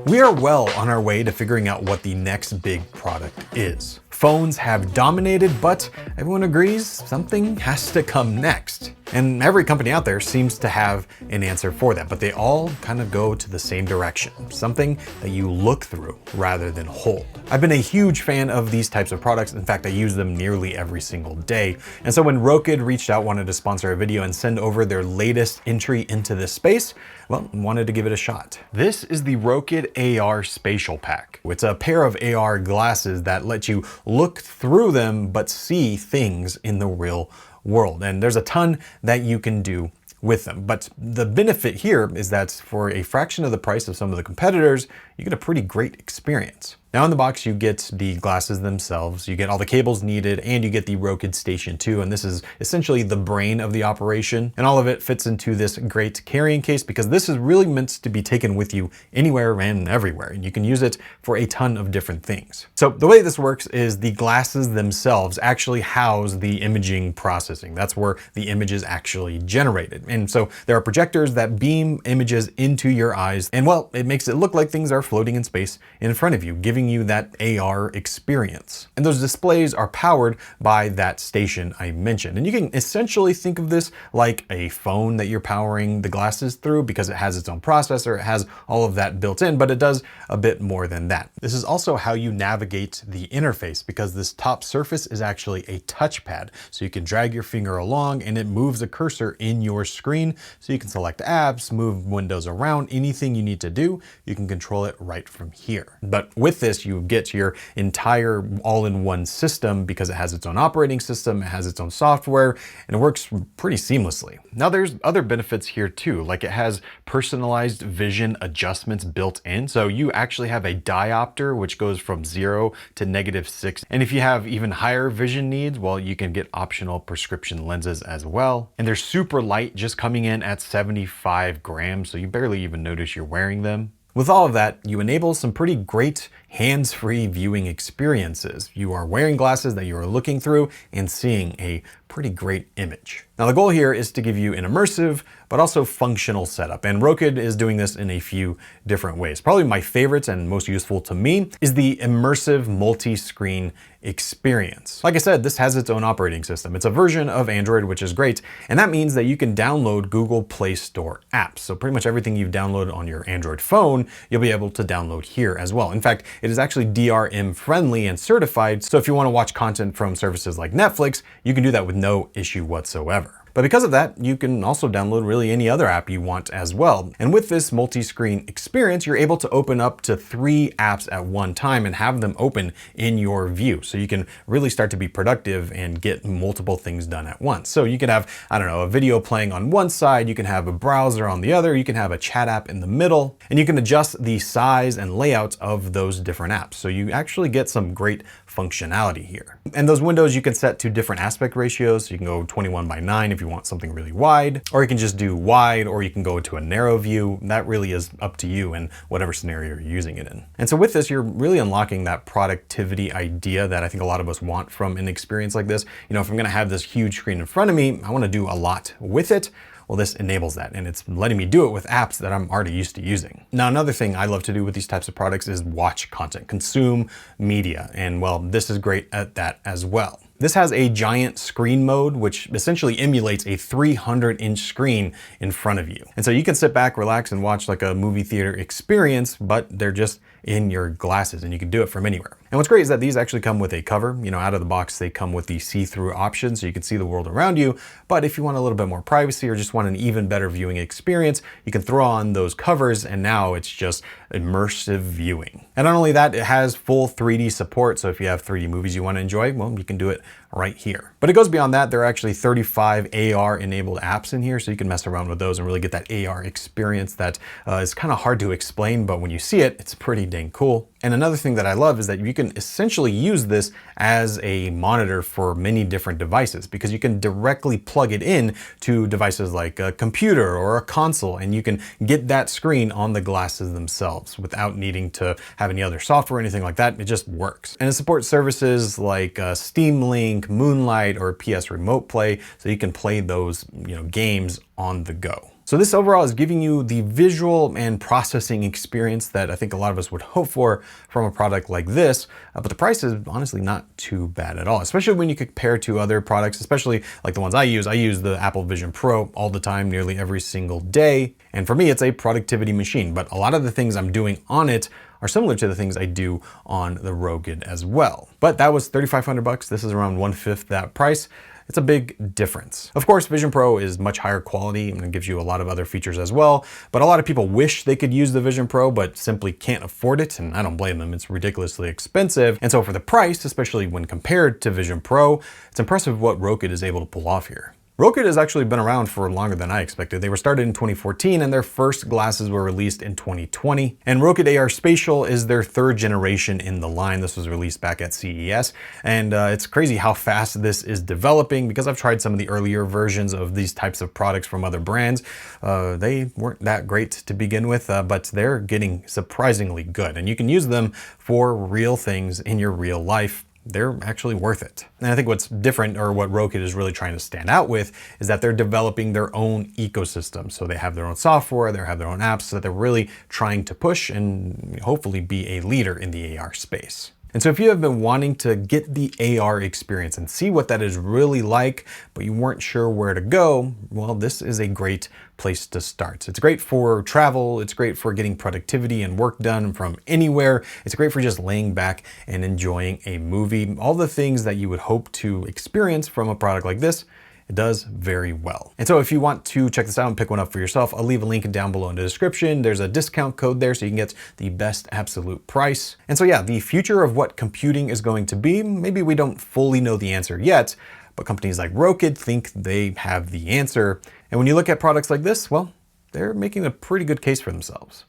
We are well on our way to figuring out what the next big product is. Phones have dominated, but everyone agrees something has to come next. And every company out there seems to have an answer for that, but they all kind of go to the same direction, something that you look through rather than hold. I've been a huge fan of these types of products. In fact, I use them nearly every single day. And so when Rokid reached out, wanted to sponsor a video and send over their latest entry into this space, well, wanted to give it a shot. This is the Rokid AR Spatial Pack. It's a pair of AR glasses that let you look through them but see things in the real world. And there's a ton that you can do with them. But the benefit here is that for a fraction of the price of some of the competitors, you get a pretty great experience. Now in the box, you get the glasses themselves, you get all the cables needed, and you get the Rokid Station 2, and this is essentially the brain of the operation. And all of it fits into this great carrying case because this is really meant to be taken with you anywhere and everywhere. And you can use it for a ton of different things. So the way this works is the glasses themselves actually house the imaging processing. That's where the image is actually generated. And so there are projectors that beam images into your eyes, and well, it makes it look like things are floating in space in front of you, giving you that AR experience. And those displays are powered by that station I mentioned. And you can essentially think of this like a phone that you're powering the glasses through because it has its own processor, it has all of that built in, but it does a bit more than that. This is also how you navigate the interface because this top surface is actually a touchpad. So you can drag your finger along and it moves a cursor in your screen so you can select apps, move windows around, anything you need to do, you can control it right from here. But with this, you get your entire all-in-one system because it has its own operating system, it has its own software, and it works pretty seamlessly. Now there's other benefits here too, like it has personalized vision adjustments built in. So you actually have a diopter, which goes from 0 to -6. And if you have even higher vision needs, well, you can get optional prescription lenses as well. And they're super light, just coming in at 75 grams, so you barely even notice you're wearing them. With all of that, you enable some pretty great hands-free viewing experiences. You are wearing glasses that you are looking through and seeing a pretty great image. Now the goal here is to give you an immersive but also functional setup, and Rokid is doing this in a few different ways. Probably my favorite and most useful to me is the immersive multi-screen experience. Like I said, this has its own operating system. It's a version of Android, which is great, and that means that you can download Google Play Store apps. So pretty much everything you've downloaded on your Android phone, you'll be able to download here as well. In fact, it is actually DRM friendly and certified, so if you want to watch content from services like Netflix, you can do that with no issue whatsoever. But because of that, you can also download really any other app you want as well. And with this multi-screen experience, you're able to open up to 3 apps at one time and have them open in your view. So you can really start to be productive and get multiple things done at once. So you can have, I don't know, a video playing on one side, you can have a browser on the other, you can have a chat app in the middle, and you can adjust the size and layout of those different apps. So you actually get some great functionality here. And those windows you can set to different aspect ratios. So you can go 21:9 if you want something really wide, or you can just do wide, or you can go to a narrow view. That really is up to you and whatever scenario you're using it in. And so with this, you're really unlocking that productivity idea that I think a lot of us want from an experience like this. You know, if I'm gonna have this huge screen in front of me, I wanna do a lot with it. Well, this enables that, and it's letting me do it with apps that I'm already used to using. Now, another thing I love to do with these types of products is watch content, consume media, and well, this is great at that as well. This has a giant screen mode, which essentially emulates a 300-inch screen in front of you. And so you can sit back, relax, and watch like a movie theater experience, but they're just in your glasses, and you can do it from anywhere. And what's great is that these actually come with a cover. You know, out of the box, they come with the see-through option, so you can see the world around you. But if you want a little bit more privacy or just want an even better viewing experience, you can throw on those covers, and now it's just immersive viewing. And not only that, it has full 3D support, so if you have 3D movies you want to enjoy, well, you can do it right here. But it goes beyond that. There are actually 35 AR-enabled apps in here, so you can mess around with those and really get that AR experience that is kind of hard to explain, but when you see it, it's pretty dang cool. And another thing that I love is that you can essentially use this as a monitor for many different devices, because you can directly plug it in to devices like a computer or a console, and you can get that screen on the glasses themselves without needing to have any other software or anything like that. It just works. And it supports services like Steam Link, Moonlight, or PS Remote Play, so you can play those games on the go. So this overall is giving you the visual and processing experience that I think a lot of us would hope for from a product like this, but the price is honestly not too bad at all, especially when you compare to other products, especially like the ones I use. I use the Apple Vision Pro all the time, nearly every single day. And for me, it's a productivity machine, but a lot of the things I'm doing on it are similar to the things I do on the Rokid as well. But that was $3,500. This is around 1/5 that price. It's a big difference. Of course, Vision Pro is much higher quality and it gives you a lot of other features as well, but a lot of people wish they could use the Vision Pro, but simply can't afford it, and I don't blame them. It's ridiculously expensive. And so for the price, especially when compared to Vision Pro, it's impressive what Rokid is able to pull off here. Rokid has actually been around for longer than I expected. They were started in 2014 and their first glasses were released in 2020. And Rokid AR Spatial is their third generation in the line. This was released back at CES. And it's crazy how fast this is developing, because I've tried some of the earlier versions of these types of products from other brands. They weren't that great to begin with, but they're getting surprisingly good. And you can use them for real things in your real life. They're actually worth it. And I think what's different, or what Rokid is really trying to stand out with, is that they're developing their own ecosystem. So they have their own software, they have their own apps that they're really trying to push and hopefully be a leader in the AR space. And so if you have been wanting to get the AR experience and see what that is really like, but you weren't sure where to go, well, this is a great place to start. It's great for travel. It's great for getting productivity and work done from anywhere. It's great for just laying back and enjoying a movie. All the things that you would hope to experience from a product like this, it does very well. And so if you want to check this out and pick one up for yourself, I'll leave a link down below in the description. There's a discount code there so you can get the best absolute price. And so yeah, the future of what computing is going to be, maybe we don't fully know the answer yet, but companies like Rokid think they have the answer. And when you look at products like this, well, they're making a pretty good case for themselves.